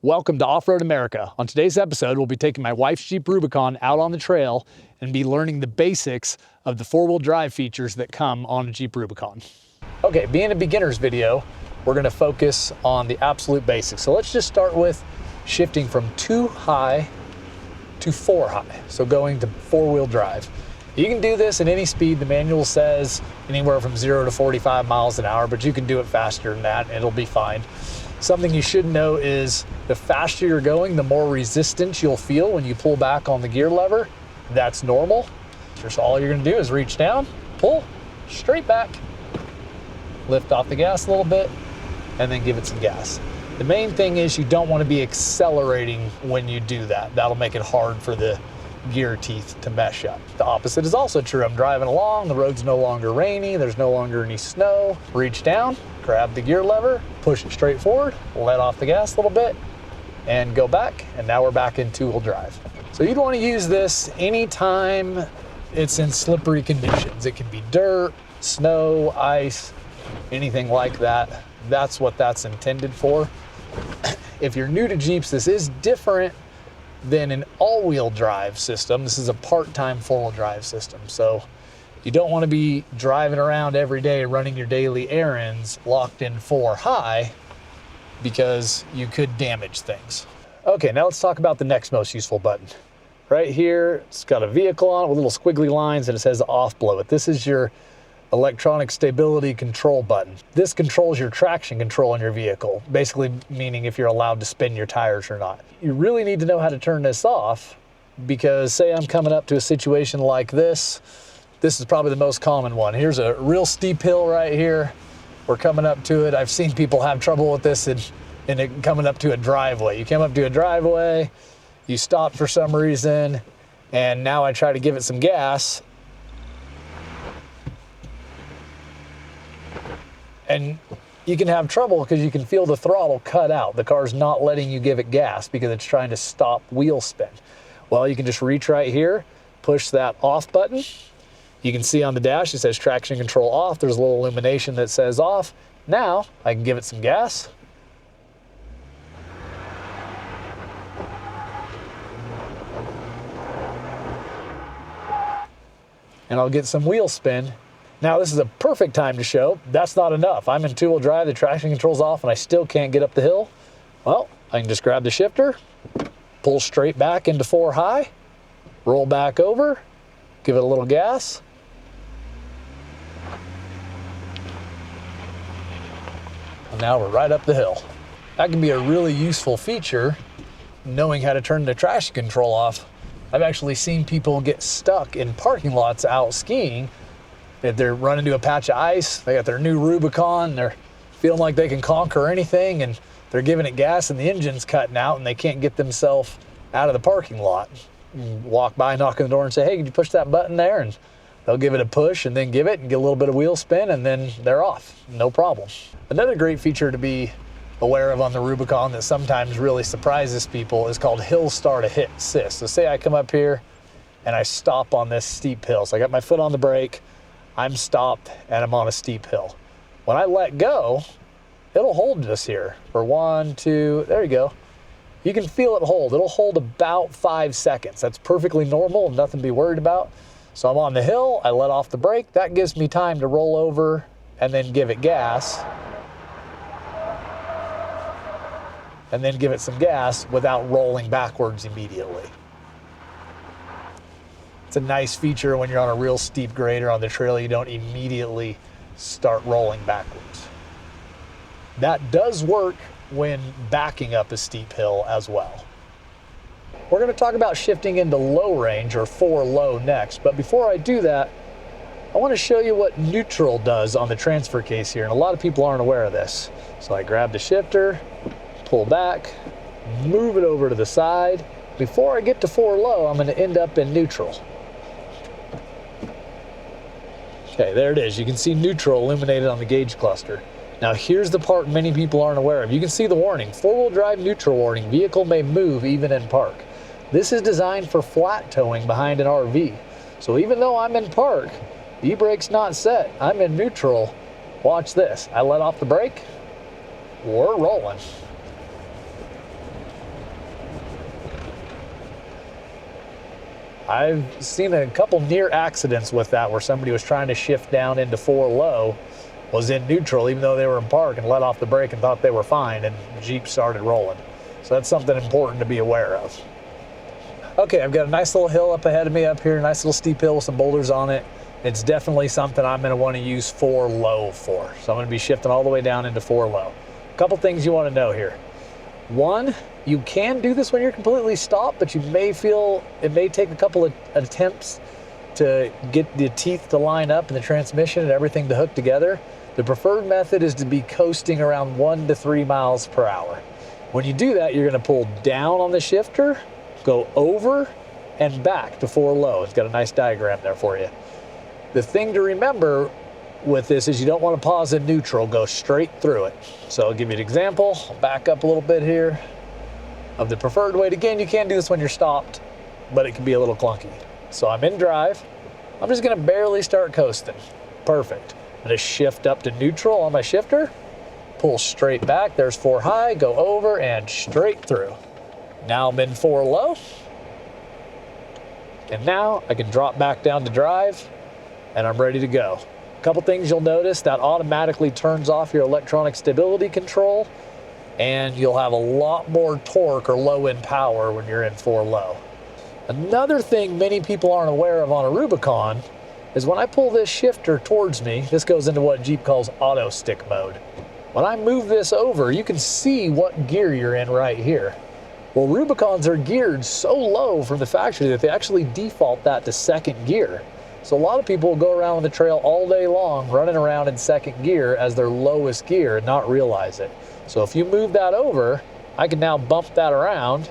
Welcome to Off-Road America. On today's episode, we'll be taking my wife's Jeep Rubicon out on the trail and be learning the basics of the four-wheel drive features that come on a Jeep Rubicon. Okay, being a beginner's video, we're gonna focus on the absolute basics. So let's just start with shifting from 2 high to 4 high. So going to four-wheel drive. You can do this at any speed. The manual says anywhere from 0 to 45 miles an hour, but you can do it faster than that, and it'll be fine. Something you should know is the faster you're going, the more resistance you'll feel when you pull back on the gear lever. That's normal. Just all you're gonna do is reach down, pull, straight back, lift off the gas a little bit, and then give it some gas. The main thing is you don't wanna be accelerating when you do that. That'll make it hard for the gear teeth to mesh up. The opposite is also true. I'm driving along, the road's no longer rainy, there's no longer any snow. Reach down, grab the gear lever, push it straight forward, let off the gas a little bit, and go back, and now we're back in two-wheel drive. So you'd want to use this anytime it's in slippery conditions. It can be dirt, snow, ice, anything like that. That's what that's intended for. If you're new to Jeeps, this is different than an all-wheel drive system. This is a part-time four-wheel drive system. So you don't want to be driving around every day running your daily errands locked in 4 high because you could damage things. Okay, now let's talk about the next most useful button. Right here, it's got a vehicle on it with little squiggly lines and it says off below it. This is your electronic stability control button. This controls your traction control in your vehicle, basically meaning if you're allowed to spin your tires or not. You really need to know how to turn this off because say I'm coming up to a situation like this. This is probably the most common one. Here's a real steep hill right here. We're coming up to it. I've seen people have trouble with this in it coming up to a driveway. You come up to a driveway, you stop for some reason, and now I try to give it some gas. And you can have trouble because you can feel the throttle cut out. The car's not letting you give it gas because it's trying to stop wheel spin. Well, you can just reach right here, push that off button. You can see on the dash, it says traction control off. There's a little illumination that says off. Now I can give it some gas. And I'll get some wheel spin. Now this is a perfect time to show that's not enough. I'm in two-wheel drive, the traction control's off, and I still can't get up the hill. Well, I can just grab the shifter, pull straight back into 4 high, roll back over, give it a little gas. And now we're right up the hill. That can be a really useful feature, knowing how to turn the traction control off. I've actually seen people get stuck in parking lots out skiing. If they're running into a patch of ice, they got their new Rubicon, they're feeling like they can conquer anything, and they're giving it gas and the engine's cutting out and they can't get themselves out of the parking lot. Walk by, knock on the door and say, hey, can you push that button there? And they'll give it a push and then give it and get a little bit of wheel spin and then they're off, no problem. Another great feature to be aware of on the Rubicon that sometimes really surprises people is called hill start assist. So say I come up here and I stop on this steep hill. So I got my foot on the brake, I'm stopped and I'm on a steep hill. When I let go, it'll hold this here for 1, 2, there you go. You can feel it hold. It'll hold about 5 seconds. That's perfectly normal, nothing to be worried about. So I'm on the hill, I let off the brake. That gives me time to roll over and then give it gas. And then give it some gas without rolling backwards immediately. It's a nice feature when you're on a real steep grade or on the trail, you don't immediately start rolling backwards. That does work when backing up a steep hill as well. We're going to talk about shifting into low range or 4 low next, but before I do that, I want to show you what neutral does on the transfer case here, and a lot of people aren't aware of this. So I grab the shifter, pull back, move it over to the side. Before I get to 4 low, I'm going to end up in neutral. Okay, there it is. You can see neutral illuminated on the gauge cluster. Now here's the part many people aren't aware of. You can see the warning, 4-wheel drive neutral warning, vehicle may move even in park. This is designed for flat towing behind an RV. So even though I'm in park, the e-brake's not set, I'm in neutral. Watch this, I let off the brake, we're rolling. I've seen a couple near accidents with that where somebody was trying to shift down into 4 low, was in neutral even though they were in park, and let off the brake and thought they were fine, and the Jeep started rolling. So that's something important to be aware of. Okay, I've got a nice little hill up ahead of me up here, a nice little steep hill with some boulders on it. It's definitely something I'm going to want to use 4 low for. So I'm going to be shifting all the way down into 4 low. A couple things you want to know here. One, you can do this when you're completely stopped, but you may feel it may take a couple of attempts to get the teeth to line up and the transmission and everything to hook together. The preferred method is to be coasting around 1 to 3 miles per hour. When you do that, you're going to pull down on the shifter, go over and back to 4 low. It's got a nice diagram there for you. The thing to remember with this is you don't want to pause in neutral, go straight through it. So I'll give you an example. I'll back up a little bit here of the preferred way. Again, you can do this when you're stopped, but it can be a little clunky. So I'm in drive. I'm just going to barely start coasting. Perfect. I'm going to shift up to neutral on my shifter, pull straight back. There's 4 high, go over and straight through. Now I'm in 4 low. And now I can drop back down to drive and I'm ready to go. A couple things you'll notice, that automatically turns off your electronic stability control, and you'll have a lot more torque or low end power when you're in 4 low. Another thing many people aren't aware of on a Rubicon is when I pull this shifter towards me, this goes into what Jeep calls auto stick mode. When I move this over, you can see what gear you're in right here. Well, Rubicons are geared so low from the factory that they actually default that to 2nd gear. So a lot of people will go around on the trail all day long running around in 2nd gear as their lowest gear and not realize it. So if you move that over, I can now bump that around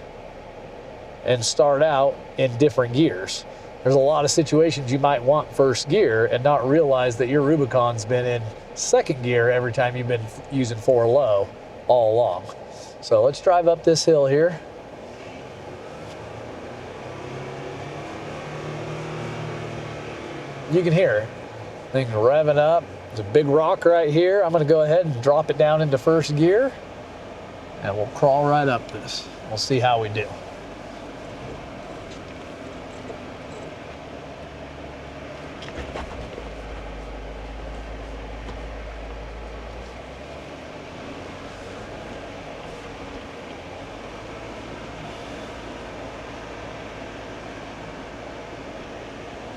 and start out in different gears. There's a lot of situations you might want 1st gear and not realize that your Rubicon's been in 2nd gear every time you've been using 4 low all along. So let's drive up this hill here. You can hear it. Things revving up. There's a big rock right here. I'm going to go ahead and drop it down into 1st gear, and we'll crawl right up this. We'll see how we do.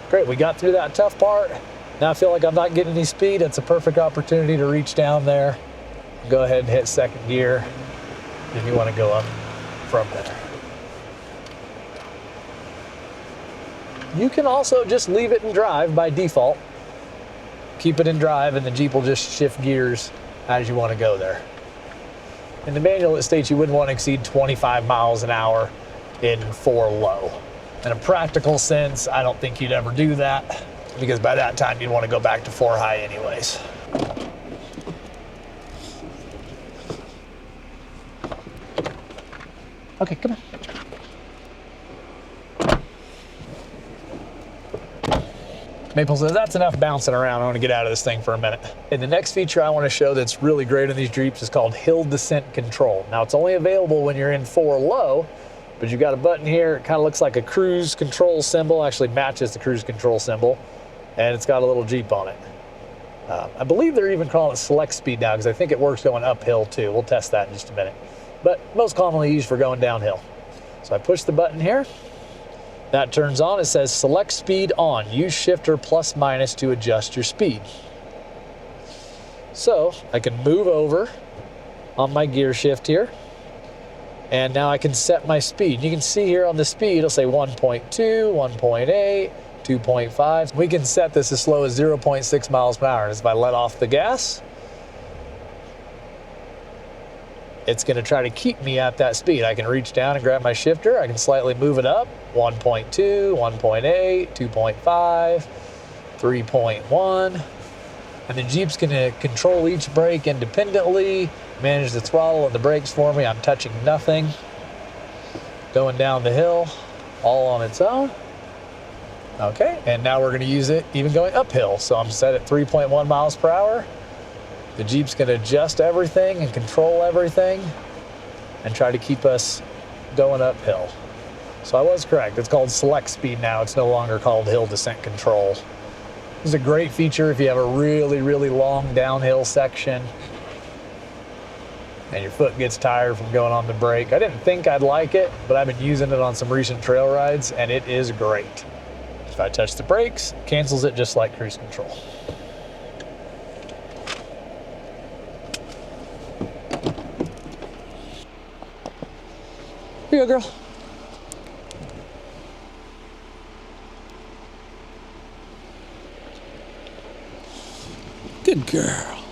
Great, we got through that tough part. Now I feel like I'm not getting any speed. It's a perfect opportunity to reach down there. Go ahead and hit 2nd gear if you want to go up from there. You can also just leave it in drive by default. Keep it in drive and the Jeep will just shift gears as you want to go there. In the manual it states you wouldn't want to exceed 25 miles an hour in 4 low. In a practical sense, I don't think you'd ever do that because by that time you'd want to go back to 4 high anyways. Okay, come on. Maple says, that's enough bouncing around. I want to get out of this thing for a minute. And the next feature I want to show that's really great on these Jeeps is called hill descent control. Now it's only available when you're in 4 low, but you've got a button here. It kind of looks like a cruise control symbol, actually matches the cruise control symbol, and it's got a little Jeep on it. I believe they're even calling it select speed now because I think it works going uphill too. We'll test that in just a minute. But most commonly used for going downhill. So I push the button here. That turns on. It says select speed on. Use shifter plus minus to adjust your speed. So I can move over on my gear shift here. And now I can set my speed. You can see here on the speed, it'll say 1.2, 1.8, 2.5. We can set this as slow as 0.6 miles per hour. And if I let off the gas, it's gonna try to keep me at that speed. I can reach down and grab my shifter. I can slightly move it up, 1.2, 1.8, 2.5, 3.1. And the Jeep's gonna control each brake independently, manage the throttle and the brakes for me. I'm touching nothing. Going down the hill, all on its own. Okay, and now we're gonna use it even going uphill. So I'm set at 3.1 miles per hour. The Jeep's gonna adjust everything and control everything and try to keep us going uphill. So I was correct. It's called select speed now. It's no longer called hill descent control. This is a great feature if you have a really, really long downhill section and your foot gets tired from going on the brake. I didn't think I'd like it, but I've been using it on some recent trail rides and it is great. If I touch the brakes, it cancels it just like cruise control. Here you go, girl. Good girl.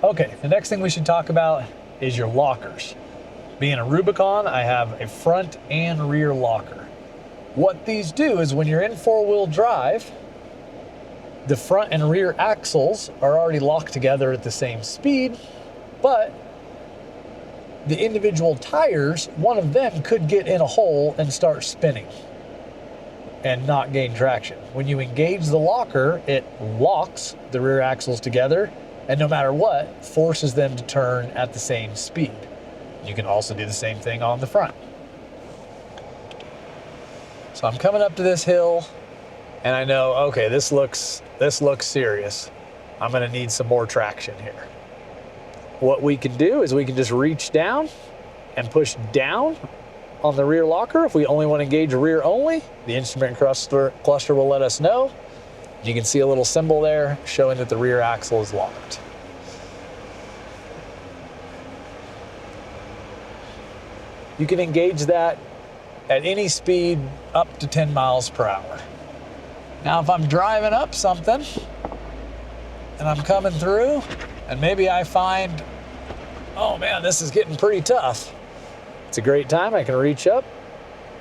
Okay, the next thing we should talk about is your lockers. Being a Rubicon, I have a front and rear locker. What these do is when you're in four-wheel drive, the front and rear axles are already locked together at the same speed, but the individual tires, one of them could get in a hole and start spinning and not gain traction. When you engage the locker, it locks the rear axles together and no matter what, forces them to turn at the same speed. You can also do the same thing on the front. So I'm coming up to this hill and I know, okay, this looks serious. I'm gonna need some more traction here. What we can do is we can just reach down and push down on the rear locker. If we only want to engage rear only, the instrument cluster will let us know. You can see a little symbol there showing that the rear axle is locked. You can engage that at any speed up to 10 miles per hour. Now, if I'm driving up something and I'm coming through and maybe I find, oh man, this is getting pretty tough. It's a great time. I can reach up,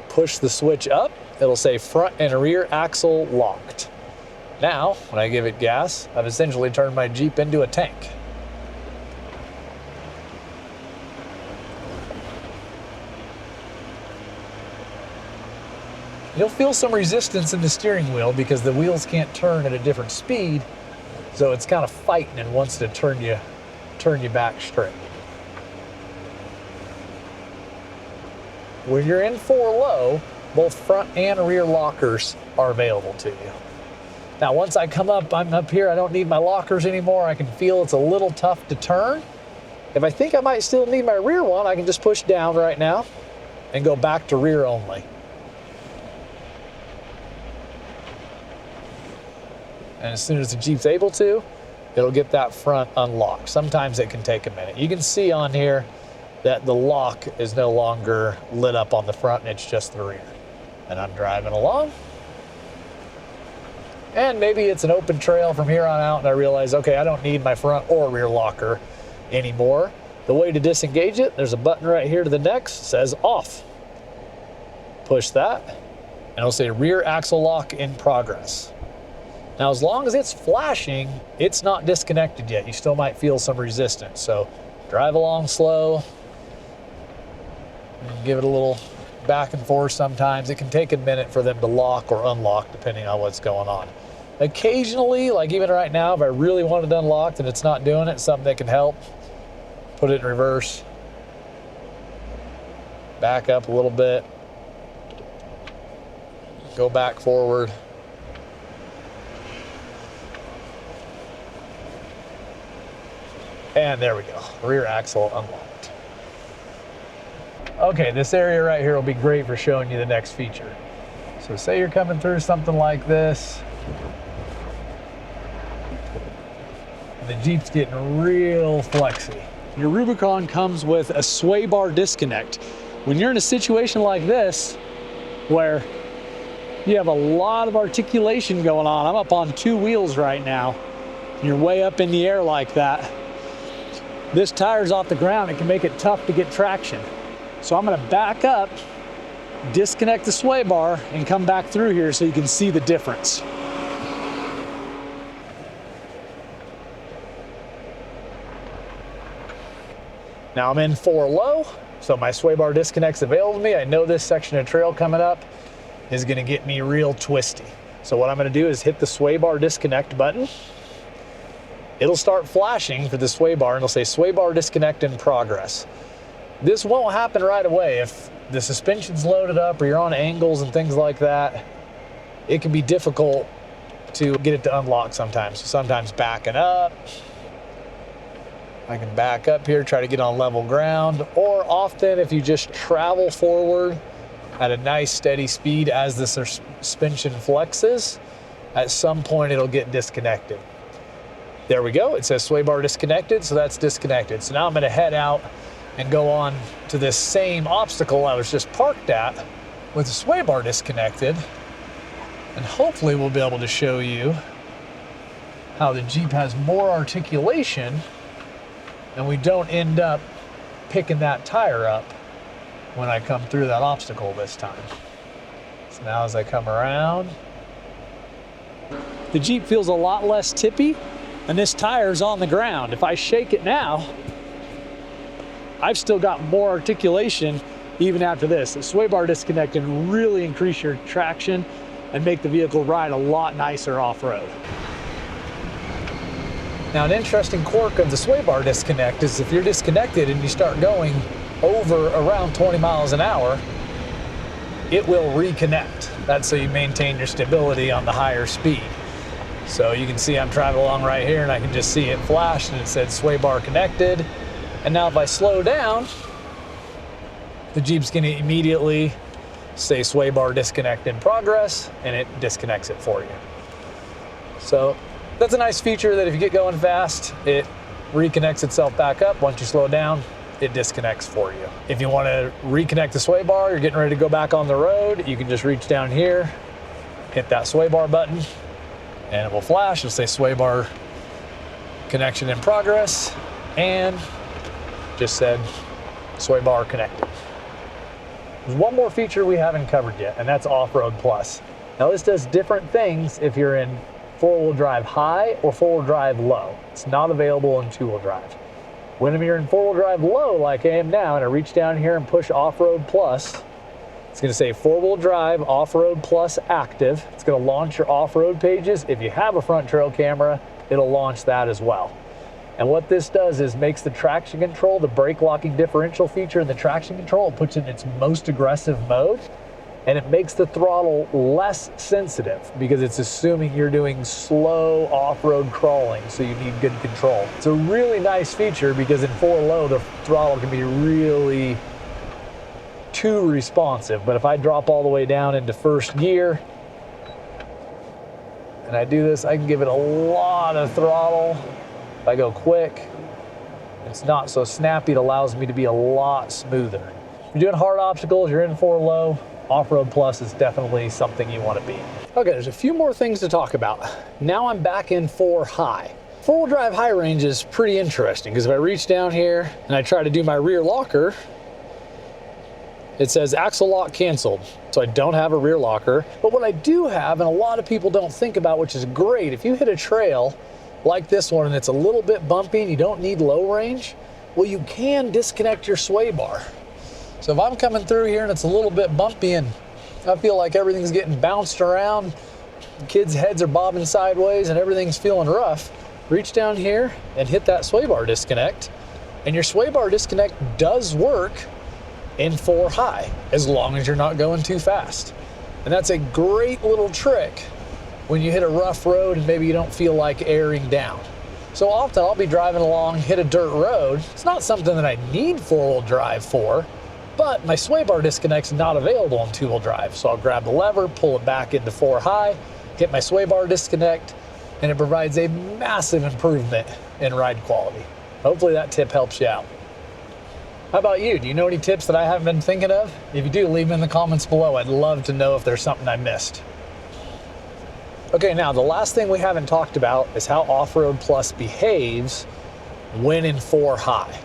push the switch up. It'll say front and rear axle locked. Now, when I give it gas, I've essentially turned my Jeep into a tank. You'll feel some resistance in the steering wheel because the wheels can't turn at a different speed, so it's kind of fighting and wants to turn you back straight. When you're in 4-low, both front and rear lockers are available to you. Now, once I come up, I'm up here, I don't need my lockers anymore. I can feel it's a little tough to turn. If I think I might still need my rear one, I can just push down right now and go back to rear only. And as soon as the Jeep's able to, it'll get that front unlocked. Sometimes it can take a minute. You can see on here that the lock is no longer lit up on the front and it's just the rear. And I'm driving along. And maybe it's an open trail from here on out and I realize, okay, I don't need my front or rear locker anymore. The way to disengage it, there's a button right here to the neck, says off. Push that, and it'll say rear axle lock in progress. Now, as long as it's flashing, it's not disconnected yet. You still might feel some resistance. So drive along slow, and give it a little back and forth sometimes. It can take a minute for them to lock or unlock depending on what's going on. Occasionally, like even right now, if I really want it unlocked and it's not doing it, something that can help, put it in reverse, back up a little bit, go back forward. And there we go, rear axle unlocked. Okay, this area right here will be great for showing you the next feature. So say you're coming through something like this, and the Jeep's getting real flexy. Your Rubicon comes with a sway bar disconnect. When you're in a situation like this, where you have a lot of articulation going on, I'm up on 2 wheels right now, and you're way up in the air like that, this tire's off the ground, it can make it tough to get traction. So I'm gonna back up, disconnect the sway bar, and come back through here so you can see the difference. Now I'm in 4-low, so my sway bar disconnect's available to me. I know this section of trail coming up is gonna get me real twisty. So what I'm gonna do is hit the sway bar disconnect button. it'll start flashing for the sway bar and it'll say sway bar disconnect in progress. This won't happen right away. If the suspension's loaded up or you're on angles and things like that, it can be difficult to get it to unlock sometimes. So sometimes backing up, I can back up here, try to get on level ground, or often if you just travel forward at a nice steady speed as the suspension flexes, at some point it'll get disconnected. There we go, it says sway bar disconnected, so that's disconnected. So now I'm gonna head out and go on to this same obstacle I was just parked at with the sway bar disconnected, and hopefully we'll be able to show you how the Jeep has more articulation and we don't end up picking that tire up when I come through that obstacle this time. So now as I come around, the Jeep feels a lot less tippy and this tire's on the ground. If I shake it now, I've still got more articulation even after this. The sway bar disconnect can really increase your traction and make the vehicle ride a lot nicer off-road. Now, an interesting quirk of the sway bar disconnect is if you're disconnected and you start going over around 20 miles an hour, it will reconnect. That's so you maintain your stability on the higher speed. So you can see I'm driving along right here and I can just see it flash and it said sway bar connected. And now if I slow down, the Jeep's gonna immediately say sway bar disconnect in progress and it disconnects it for you. So that's a nice feature that if you get going fast, it reconnects itself back up. Once you slow down, it disconnects for you. If you want to reconnect the sway bar, you're getting ready to go back on the road, you can just reach down here, hit that sway bar button, and it will flash. It'll say sway bar connection in progress, and just said sway bar connected. There's one more feature we haven't covered yet, and that's Offroad Plus. Now this does different things if you're in four-wheel drive high or four-wheel drive low. It's not available in two-wheel drive. When you're in four-wheel drive low like I am now and I reach down here and push Offroad Plus, it's gonna say four-wheel drive Offroad Plus active. It's gonna launch your off-road pages. If you have a front trail camera, it'll launch that as well. And what this does is makes the traction control, the brake locking differential feature in the traction control, it puts it in its most aggressive mode, and it makes the throttle less sensitive because it's assuming you're doing slow off-road crawling, so you need good control. It's a really nice feature because in 4 low, the throttle can be really too responsive. But if I drop all the way down into first gear and I do this, I can give it a lot of throttle. If I go quick, it's not so snappy. It allows me to be a lot smoother. If you're doing hard obstacles, you're in 4 low, Offroad Plus is definitely something you want to be. Okay, there's a few more things to talk about. Now I'm back in 4 high. 4-wheel drive high range is pretty interesting because if I reach down here and I try to do my rear locker, it says axle lock canceled. So I don't have a rear locker. But what I do have, and a lot of people don't think about, which is great, if you hit a trail like this one and it's a little bit bumpy and you don't need low range, well, you can disconnect your sway bar. So if I'm coming through here and it's a little bit bumpy and I feel like everything's getting bounced around, kids' heads are bobbing sideways and everything's feeling rough, reach down here and hit that sway bar disconnect, and your sway bar disconnect does work in 4 high as long as you're not going too fast. And that's a great little trick when you hit a rough road and maybe you don't feel like airing down. So often I'll be driving along, hit a dirt road. It's not something that I need 4-wheel drive for, but my sway bar disconnect's not available on 2-wheel drive. So I'll grab the lever, pull it back into 4 high, hit my sway bar disconnect, and it provides a massive improvement in ride quality. Hopefully that tip helps you out. How about you? Do you know any tips that I haven't been thinking of? If you do, leave them in the comments below. I'd love to know if there's something I missed. Okay, now the last thing we haven't talked about is how Offroad Plus behaves when in 4 high.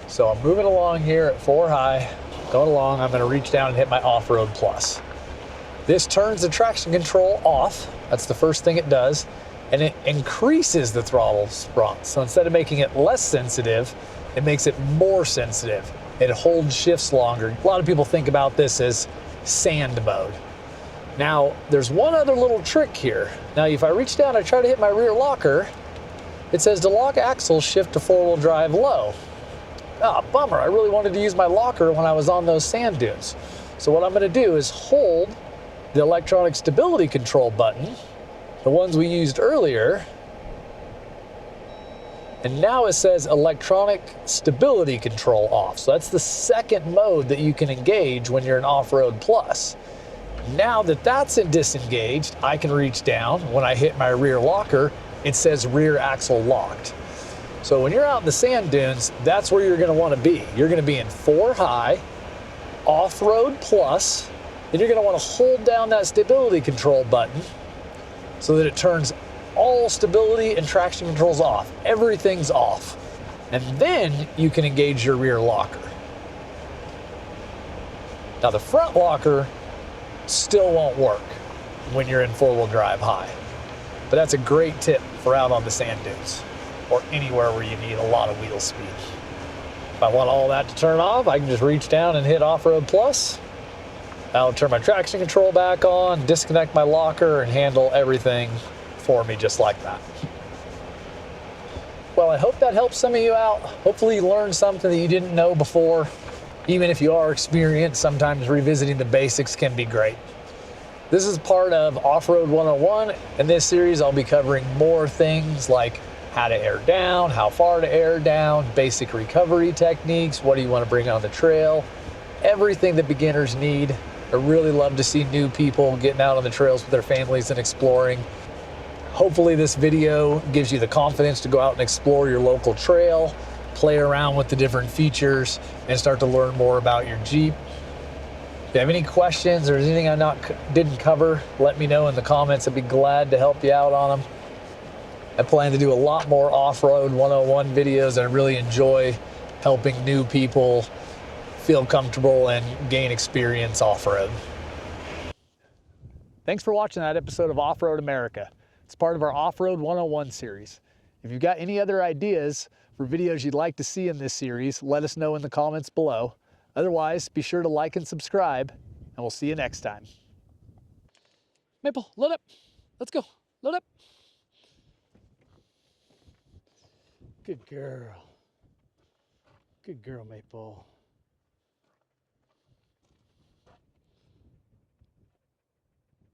So I'm moving along here at 4 high, going along, I'm gonna reach down and hit my Offroad Plus. This turns the traction control off, that's the first thing it does, and it increases the throttle response. So instead of making it less sensitive, it makes it more sensitive. It holds shifts longer. A lot of people think about this as sand mode. Now, there's one other little trick here. Now, if I reach down, I try to hit my rear locker, It says to lock axles, shift to four-wheel drive low. Ah, bummer. I really wanted to use my locker when I was on those sand dunes. So what I'm going to do is hold the electronic stability control button, the ones we used earlier, and now it says electronic stability control off. So that's the second mode that you can engage when you're in Offroad Plus. Now that that's disengaged, I can reach down. When I hit my rear locker, it says rear axle locked. So when you're out in the sand dunes, that's where you're going to want to be. You're going to be in 4 high, Offroad Plus, and you're going to want to hold down that stability control button so that it turns all stability and traction controls off. Everything's off. And then you can engage your rear locker. Now the front locker still won't work when you're in four-wheel drive high. But that's a great tip for out on the sand dunes or anywhere where you need a lot of wheel speed. If I want all that to turn off, I can just reach down and hit Offroad Plus. That'll turn my traction control back on, disconnect my locker, and handle everything for me just like that. Well, I hope that helps some of you out. Hopefully you learned something that you didn't know before. Even if you are experienced, sometimes revisiting the basics can be great. This is part of Offroad 101. In this series, I'll be covering more things like how to air down, how far to air down, basic recovery techniques, what do you want to bring on the trail, everything that beginners need. I really love to see new people getting out on the trails with their families and exploring. Hopefully this video gives you the confidence to go out and explore your local trail, play around with the different features, and start to learn more about your Jeep. If you have any questions or anything I didn't cover, let me know in the comments. I'd be glad to help you out on them. I plan to do a lot more Offroad 101 videos. I really enjoy helping new people feel comfortable and gain experience off-road. Thanks for watching that episode of Offroad America. It's part of our Offroad 101 series. If you've got any other ideas for videos you'd like to see in this series, let us know in the comments below. Otherwise, be sure to like and subscribe, and we'll see you next time. Maple, load up. Let's go. Load up. Good girl. Good girl, Maple.